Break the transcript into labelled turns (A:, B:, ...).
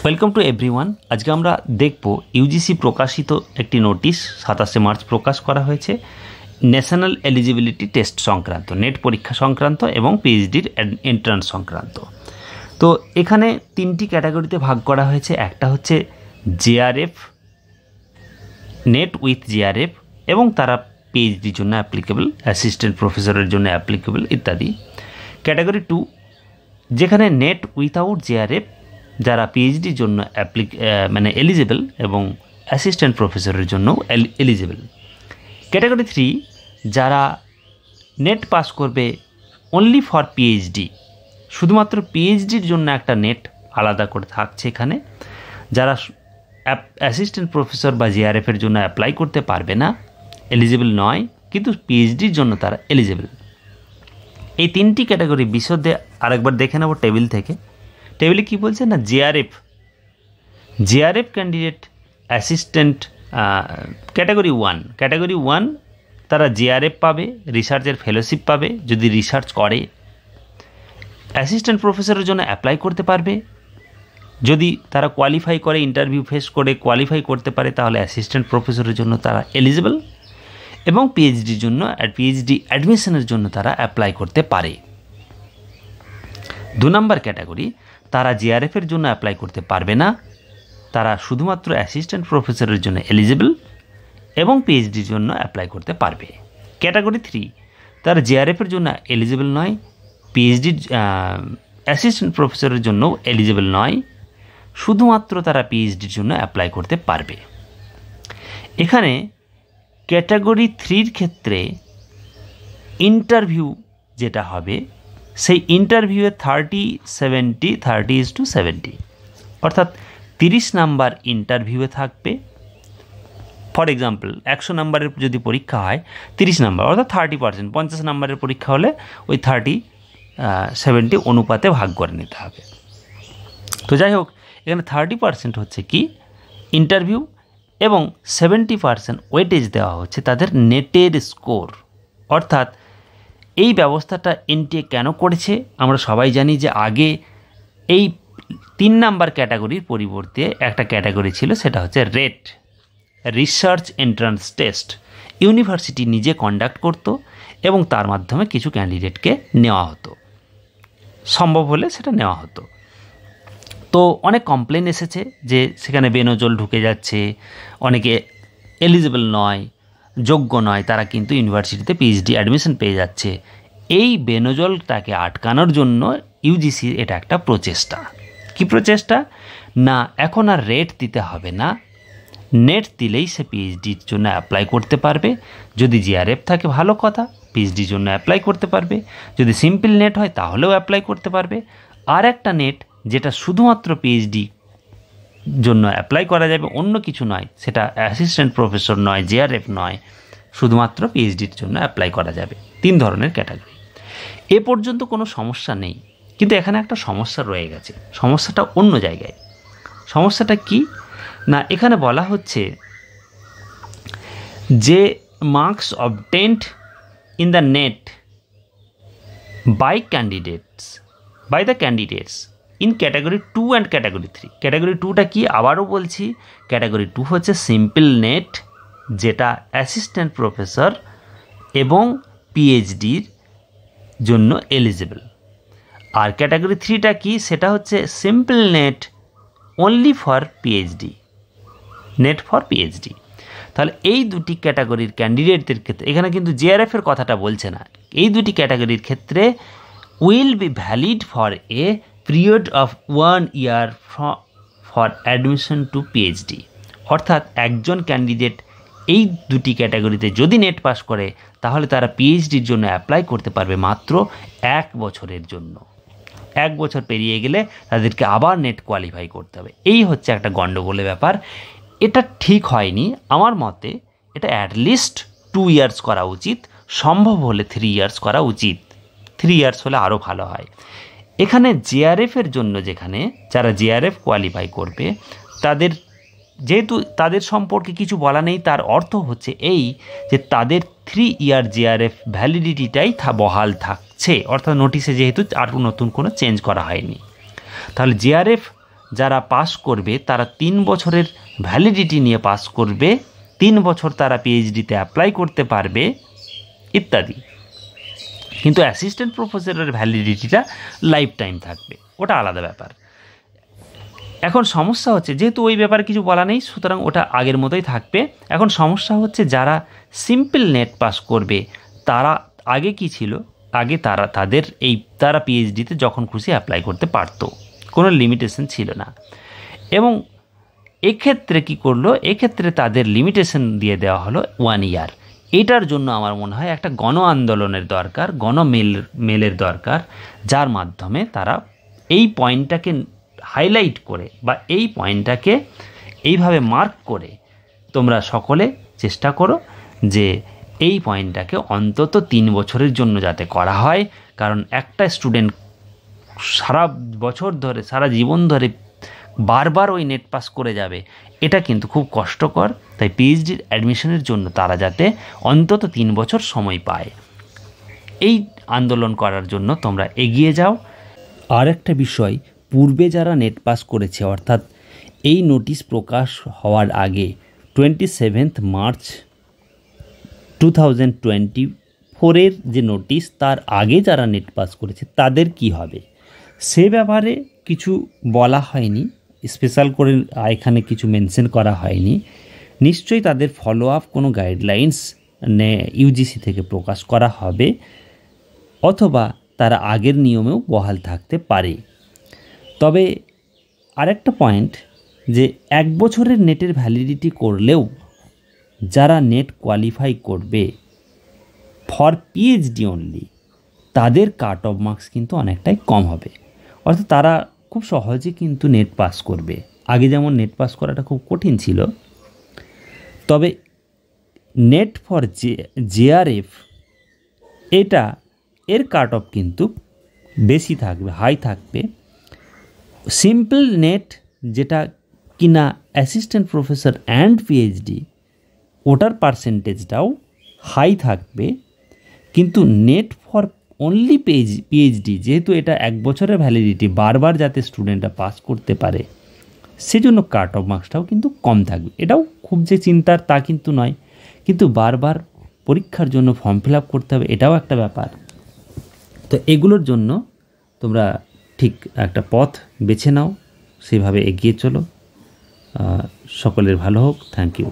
A: Welcome to everyone. আজকে আমরা দেখব ইউজিসি প্রকাশিত একটি নোটিশ 27 মার্চ প্রকাশ করা হয়েছে ন্যাশনাল এলিজিবিলিটি টেস্ট সংক্রান্ত, নেট পরীক্ষা সংক্রান্ত এবং পিএইচডির এন্ট্রান্স সংক্রান্ত। তো এখানে তিনটি ক্যাটাগরিতে ভাগ করা হয়েছে। একটা হচ্ছে জেআরএফ, নেট উইথ জেআরএফ এবং তারা পিএইচডির জন্য অ্যাপ্লিকেবল, অ্যাসিস্ট্যান্ট প্রফেসরের জন্য অ্যাপ্লিকেবল ইত্যাদি। ক্যাটাগরি 2 যেখানে নেট উইথাউট জেআরএফ, যারা পিএইচডির জন্য এলিজিবল এবং অ্যাসিস্ট্যান্ট প্রফেসরের জন্য এলিজিবল। ক্যাটাগরি 3 যারা নেট পাস করবে অনলি ফর পিএইচডি, শুধুমাত্র পিএইচডির জন্য একটা নেট আলাদা করে থাকছে এখানে, যারা অ্যাসিস্ট্যান্ট প্রফেসর বা জেআরএফের জন্য অ্যাপ্লাই করতে পারবে না, এলিজিবল নয়, কিন্তু পিএইচডির জন্য তারা এলিজিবল। এই তিনটি ক্যাটাগরি বিশদে আরেকবার দেখে নেব টেবিল থেকে। টেবিলে কী বলছে না, জেআরএফ ক্যান্ডিডেট অ্যাসিস্ট্যান্ট ক্যাটাগরি 1 তারা জেআরএফ পাবে, রিসার্চের ফেলোশিপ পাবে যদি রিসার্চ করে। অ্যাসিস্ট্যান্ট প্রফেসরের জন্য অ্যাপ্লাই করতে পারবে যদি তারা কোয়ালিফাই করে, ইন্টারভিউ ফেস করে কোয়ালিফাই করতে পারে, তাহলে অ্যাসিস্ট্যান্ট প্রফেসরের জন্য তারা এলিজিবল। এবং পিএইচডির জন্য পিএইচডি অ্যাডমিশনের জন্য তারা অ্যাপ্লাই করতে পারে। 2 নম্বর ক্যাটাগরি, তারা জেআরএফের জন্য অ্যাপ্লাই করতে পারবে না, তারা শুধুমাত্র অ্যাসিস্ট্যান্ট প্রফেসরের জন্য এলিজিবল এবং পিএইচডির জন্য অ্যাপ্লাই করতে পারবে। ক্যাটাগরি 3 তারা জেআরএফের জন্য এলিজিবল নয়, পিএইচডি অ্যাসিস্ট্যান্ট প্রফেসরের জন্য এলিজিবল নয়, শুধুমাত্র তারা পিএইচডির জন্য অ্যাপ্লাই করতে পারবে। এখানে ক্যাটাগরি 3 ক্ষেত্রে ইন্টারভিউ যেটা হবে, সেই ইন্টারভিউয়ে 30-70 অর্থাৎ 30 নাম্বার ইন্টারভিউয়ে থাকবে। ফর এক্সাম্পল 100 নাম্বারের যদি পরীক্ষা হয় 30 নাম্বার অর্থাৎ 30%, 50 নাম্বারের পরীক্ষা হলে ওই 30-70 অনুপাতে ভাগ করে নিতে হবে। তো যাই হোক, এখানে 30% হচ্ছে কি ইন্টারভিউ এবং 70% ওয়েটেজ দেওয়া হচ্ছে তাদের নেটের স্কোর। অর্থাৎ এই ব্যবস্থাটা এনটিএ কেন করেছে, আমরা সবাই জানি যে আগে এই 3 নাম্বার ক্যাটাগরির পরিবর্তে একটা ক্যাটাগরি ছিল, সেটা হচ্ছে rate, research entrance test. University নিজে কন্ডাক্ট করত এবং তার মাধ্যমে কিছু ক্যান্ডিডেটকে নেওয়া হতো, সম্ভব হলে সেটা নেওয়া হতো। তো অনেক কমপ্লেন এসেছে যে সেখানে বেনজল ঢুকে যাচ্ছে, অনেকে এলিজিবল নয়, যোগ্য নয়, তারা কিন্তু ইউনিভার্সিটিতে পিএইচডি অ্যাডমিশন পেয়ে যাচ্ছে। এই বেনজলটাকে আটকানোর জন্য ইউজিসির এটা একটা প্রচেষ্টা। কি প্রচেষ্টা না, এখন আর রেট দিতে হবে না, নেট দিলেই সে পিএইচডির জন্য অ্যাপ্লাই করতে পারবে। যদি জিআরএফ থাকে ভালো কথা, পিএইচডির জন্য অ্যাপ্লাই করতে পারবে। যদি সিম্পল নেট হয় তাহলেও অ্যাপ্লাই করতে পারবে। আর একটা নেট যেটা শুধুমাত্র পিএইচডি জন্য অ্যাপ্লাই করা যাবে, অন্য কিছু নয়, সেটা অ্যাসিস্ট্যান্ট প্রফেসর নয়, জেআরএফ নয়, শুধুমাত্র পিএইচডির জন্য অ্যাপ্লাই করা যাবে। 3 ধরনের ক্যাটাগরি। এ পর্যন্ত কোনো সমস্যা নেই, কিন্তু এখানে একটা সমস্যা রয়ে গেছে। সমস্যাটা অন্য জায়গায়। সমস্যাটা কি না, এখানে বলা হচ্ছে যে marks obtained in the NET by the candidates in category 2 and category 3। Category 2টা কি, আবারও বলছি, ক্যাটাগরি 2 হচ্ছে সিম্পল নেট, যেটা অ্যাসিস্ট্যান্ট প্রফেসর এবং পিএইচডির জন্য এলিজিবল। আর ক্যাটাগরি 3টা কি, সেটা হচ্ছে simple net only for PhD, net for PhD. তাহলে এই দুটি ক্যাটাগরির ক্যান্ডিডেটদের ক্ষেত্রে, এখানে কিন্তু জেআরএফের কথাটা বলছে না, এই দুটি ক্যাটাগরির ক্ষেত্রে will be valid for a period of 1 year for admission two PhD. অর্থাৎ একজন ক্যান্ডিডেট এই দুটি ক্যাটাগরিতে যদি নেট পাস করে, তাহলে তারা পিএইচডির জন্য অ্যাপ্লাই করতে পারবে মাত্র 1 বছরের জন্য। 1 বছর পেরিয়ে গেলে তাদেরকে আবার নেট কোয়ালিফাই করতে হবে। এই হচ্ছে একটা গণ্ডগোলের ব্যাপার। এটা ঠিক হয়নি আমার মতে। এটা অ্যাটলিস্ট 2 years করা উচিত, সম্ভব হলে 3 years করা উচিত। 3 years হলে আরও ভালো হয়। এখানে জেআরএফের জন্য, যেখানে যারা জেআরএফ কোয়ালিফাই করবে, তাদের যেহেতু তাদের সম্পর্কে কিছু বলা নেই, তার অর্থ হচ্ছে এই যে তাদের 3 year জেআরএফ ভ্যালিডিটিটাই বহাল থাকছে। অর্থাৎ নোটিশে যেহেতু আর নতুন কোনো চেঞ্জ করা হয়নি, তাহলে জেআরএফ যারা পাস করবে তারা 3 বছরের ভ্যালিডিটি নিয়ে পাস করবে, 3 বছর তারা পিএইচডিতে অ্যাপ্লাই করতে পারবে ইত্যাদি। কিন্তু অ্যাসিস্ট্যান্ট প্রফেসরের ভ্যালিডিটিটা লাইফ টাইম থাকবে, ওটা আলাদা ব্যাপার। এখন সমস্যা হচ্ছে, যেহেতু ওই ব্যাপারে কিছু বলা নেই, সুতরাং ওটা আগের মতোই থাকবে। এখন সমস্যা হচ্ছে যারা সিম্পল নেট পাস করবে তারা আগে কি ছিল, আগে তারা পিএইচডিতে যখন খুশি অ্যাপ্লাই করতে পারতো, কোনো লিমিটেশন ছিল না। এবং এক্ষেত্রে কি করলো, এক্ষেত্রে তাদের লিমিটেশন দিয়ে দেওয়া হলো 1 ইয়ার। এটার জন্য আমার মনে হয় একটা গণ আন্দোলনের দরকার, মেলের দরকার, যার মাধ্যমে তারা এই পয়েন্টটাকে হাইলাইট করে বা এই পয়েন্টটাকে এইভাবে মার্ক করে তোমরা সকলে চেষ্টা করো যে এই পয়েন্টটাকে অন্তত 3 বছরের জন্য যাতে করা হয়। কারণ একটা স্টুডেন্ট সারা বছর ধরে, সারা জীবন ধরে বারবার ওই নেট পাস করে যাবে, এটা কিন্তু খুব কষ্টকর। তাই পিএইচডির অ্যাডমিশনের জন্য তারা যাতে অন্তত 3 বছর সময় পায়, এই আন্দোলন করার জন্য তোমরা এগিয়ে যাও। আর একটা বিষয়, পূর্বে যারা নেট পাস করেছে, অর্থাৎ এই নোটিশ প্রকাশ হওয়ার আগে 27 মার্চ 2024 যে নোটিশ, তার আগে যারা নেট পাস করেছে তাদের কি হবে সে ব্যাপারে কিছু বলা হয়নি, স্পেশাল করে এখানে কিছু মেনশন করা হয়নি। নিশ্চয়ই তাদের ফলো আপ কোনো গাইডলাইন্স ইউজিসি থেকে প্রকাশ করা হবে, অথবা তারা আগের নিয়মেও বহাল থাকতে পারে। তবে আরেকটা পয়েন্ট, যে 1 বছরের নেটের ভ্যালিডিটি করলেও যারা নেট কোয়ালিফাই করবে ফর পিএইচডি অনলি, তাদের কাট অফ মার্কস কিন্তু অনেকটাই কম হবে। অর্থাৎ তারা খুব সহজে কিন্তু নেট পাস করবে। আগে যেমন নেট পাস করাটা খুব কঠিন ছিল, তবে নেট ফর জেআরএফ এর কাট অফ কিন্তু বেশি থাকবে, হাই থাকবে। সিম্পল নেট যেটা কিনা অ্যাসিস্ট্যান্ট প্রফেসর অ্যান্ড পিএইচডি, ওটার পার্সেন্টেজটাও হাই থাকবে। কিন্তু নেট ফর অনলি পিএইচডি, যেহেতু এটা 1 বছরের ভ্যালিডিটি, বারবার যাতে স্টুডেন্টরা পাস করতে পারে, সেজন্য কাট অফ মার্কসটাও কিন্তু কম থাকবে। এটাও খুব যে চিন্তার তা কিন্তু নয়, কিন্তু বারবার পরীক্ষার জন্য ফর্ম ফিল আপ করতে হবে, এটাও একটা ব্যাপার। তো এগুলোর জন্য তোমরা ঠিক একটা পথ বেছে নাও, সেভাবে এগিয়ে চলো। সকলের ভালো হোক। Thank you.